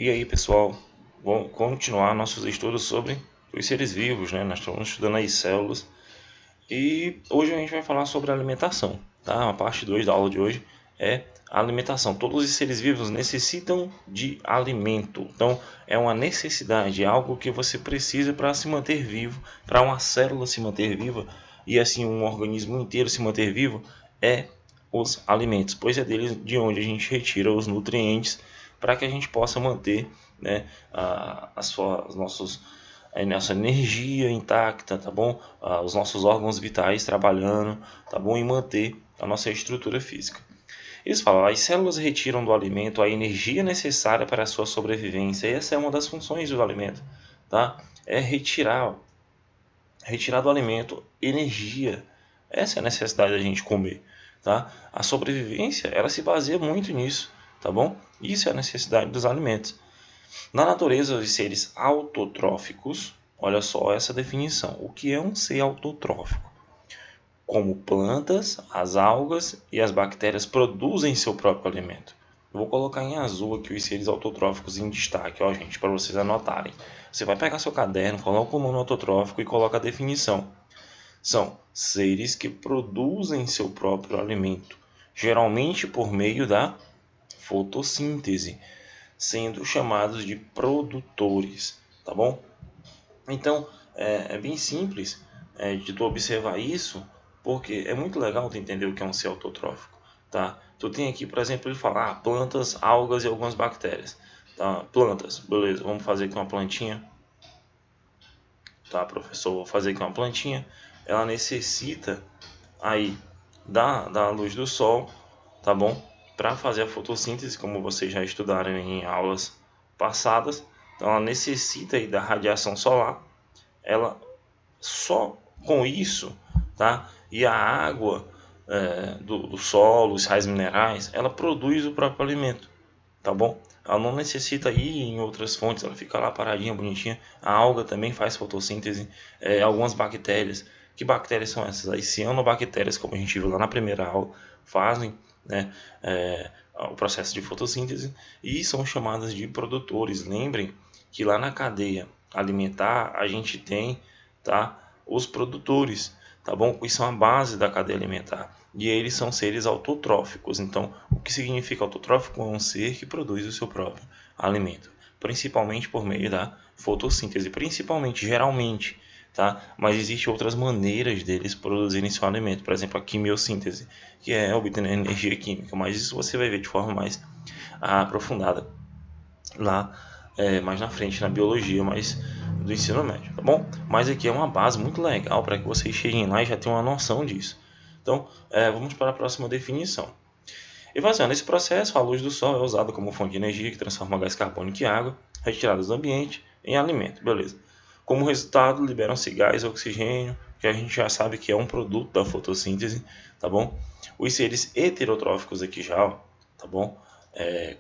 E aí, pessoal, vamos continuar nossos estudos sobre os seres vivos, né? Nós estamos estudando as células e hoje a gente vai falar sobre alimentação, tá? A parte 2 da aula de hoje é a alimentação. Todos os seres vivos necessitam de alimento, então é uma necessidade, é algo que você precisa para se manter vivo, para uma célula se manter viva e assim um organismo inteiro se manter vivo é os alimentos, pois é deles de onde a gente retira os nutrientes para que a gente possa manter, né, a nossa energia intacta, tá bom? Os nossos órgãos vitais trabalhando, tá bom? E manter a nossa estrutura física. Eles falam, as células retiram do alimento a energia necessária para a sua sobrevivência. E essa é uma das funções do alimento, tá? É retirar do alimento energia. Essa é a necessidade da gente comer, tá? A sobrevivência, ela se baseia muito nisso, tá bom? Isso é a necessidade dos alimentos. Na natureza, os seres autotróficos, olha só essa definição. O que é um ser autotrófico? Como plantas, as algas e as bactérias produzem seu próprio alimento. Eu vou colocar em azul aqui os seres autotróficos em destaque, ó, gente, para vocês anotarem. Você vai pegar seu caderno, coloca o nome autotrófico e coloca a definição. São seres que produzem seu próprio alimento, geralmente por meio da fotossíntese, sendo chamados de produtores, tá bom? Então, é bem simples de tu observar isso, porque é muito legal tu entender o que é um ser autotrófico, tá? Tu tem aqui, por exemplo, ele fala plantas, algas e algumas bactérias, tá? Plantas, beleza, vamos fazer aqui uma plantinha, tá, professor? Vou fazer aqui uma plantinha, ela necessita aí da luz do sol, tá bom? Para fazer a fotossíntese, como vocês já estudaram em aulas passadas, então ela necessita aí da radiação solar. Ela só com isso, tá? E a água do solo, os sais minerais, ela produz o próprio alimento, tá bom? Ela não necessita ir em outras fontes, ela fica lá paradinha, bonitinha. A alga também faz fotossíntese, algumas bactérias. Que bactérias são essas? As cianobactérias, como a gente viu lá na primeira aula, fazem, né, o processo de fotossíntese e são chamadas de produtores. Lembrem que lá na cadeia alimentar a gente tem, tá, os produtores, tá bom? Que são a base da cadeia alimentar. E eles são seres autotróficos. Então, o que significa autotrófico? É um ser que produz o seu próprio alimento, principalmente por meio da fotossíntese, principalmente, geralmente, tá? Mas existem outras maneiras deles produzirem seu alimento, por exemplo, a quimiossíntese, que é obter energia química, mas isso você vai ver de forma mais aprofundada lá mais na frente na biologia, mas do ensino médio, tá bom? Mas aqui é uma base muito legal para que vocês cheguem lá e já tenham uma noção disso. Então, vamos para a próxima definição. Evasão. Nesse processo, a luz do sol é usada como fonte de energia que transforma gás carbônico e água retiradas do ambiente em alimento, beleza? Como resultado, liberam-se gás e oxigênio, que a gente já sabe que é um produto da fotossíntese, tá bom? Os seres heterotróficos aqui já, ó, tá bom?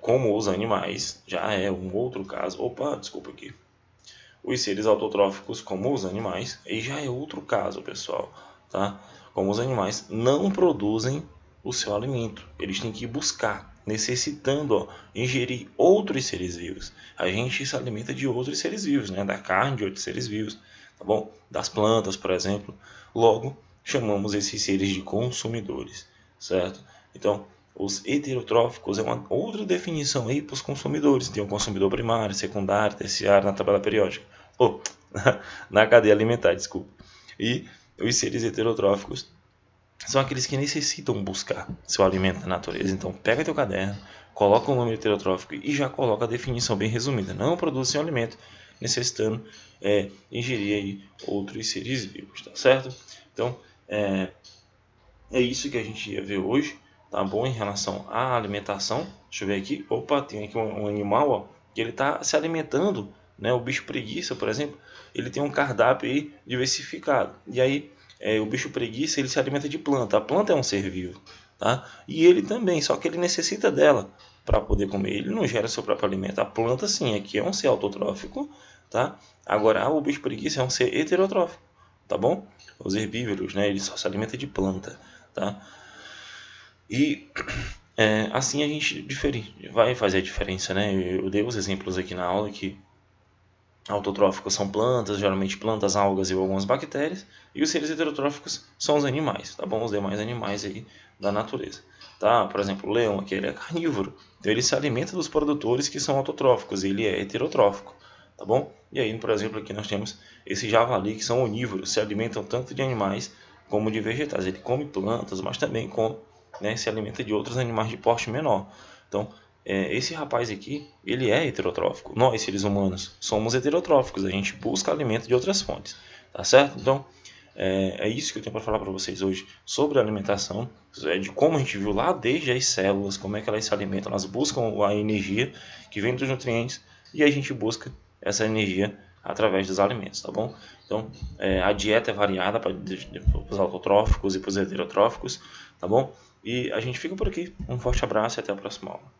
Como os animais, já é um outro caso. Opa, desculpa aqui. Os seres autotróficos, como os animais, e já é outro caso, pessoal, tá? Como os animais não produzem o seu alimento, eles têm que ir buscar, necessitando ingerir outros seres vivos. A gente se alimenta de outros seres vivos, né? Da carne de outros seres vivos, tá bom? Das plantas, por exemplo. Logo, chamamos esses seres de consumidores, certo? Então, os heterotróficos é uma outra definição aí para os consumidores. Tem o consumidor primário, secundário, terciário na tabela periódica. Na cadeia alimentar, desculpa. E os seres heterotróficos são aqueles que necessitam buscar seu alimento na natureza. Então, pega teu caderno, coloca o nome heterotrófico e já coloca a definição bem resumida. Não produz seu alimento, necessitando ingerir aí outros seres vivos, tá certo? Então, é isso que a gente ia ver hoje, tá bom? Em relação à alimentação. Deixa eu ver aqui. Opa, tem aqui um animal, ó, que ele está se alimentando, né? O bicho preguiça, por exemplo, ele tem um cardápio aí diversificado. E aí, o bicho preguiça, ele se alimenta de planta. A planta é um ser vivo, tá? E ele também, só que ele necessita dela para poder comer. Ele não gera seu próprio alimento. A planta, sim, aqui é um ser autotrófico, tá? Agora, o bicho preguiça é um ser heterotrófico, tá bom? Os herbívoros, né? Ele só se alimenta de planta, tá? E Assim a gente vai fazer a diferença, né? Eu dei os exemplos aqui na aula que autotróficos são plantas, geralmente plantas, algas e algumas bactérias, e os seres heterotróficos são os animais, tá bom? Os demais animais aí da natureza, tá? Por exemplo, o leão aqui, ele é carnívoro, então ele se alimenta dos produtores que são autotróficos, ele é heterotrófico, tá bom? E aí, por exemplo, aqui nós temos esse javali, que são onívoros, se alimentam tanto de animais como de vegetais, ele come plantas, mas também come, né, se alimenta de outros animais de porte menor. Então, esse rapaz aqui, ele é heterotrófico. Nós, seres humanos, somos heterotróficos. A gente busca alimento de outras fontes, tá certo? Então, é isso que eu tenho para falar para vocês hoje sobre a alimentação, de como a gente viu lá desde as células, como é que elas se alimentam. Elas buscam a energia que vem dos nutrientes e a gente busca essa energia através dos alimentos, tá bom? Então, a dieta é variada para os autotróficos e para os heterotróficos, tá bom? E a gente fica por aqui. Um forte abraço e até a próxima aula.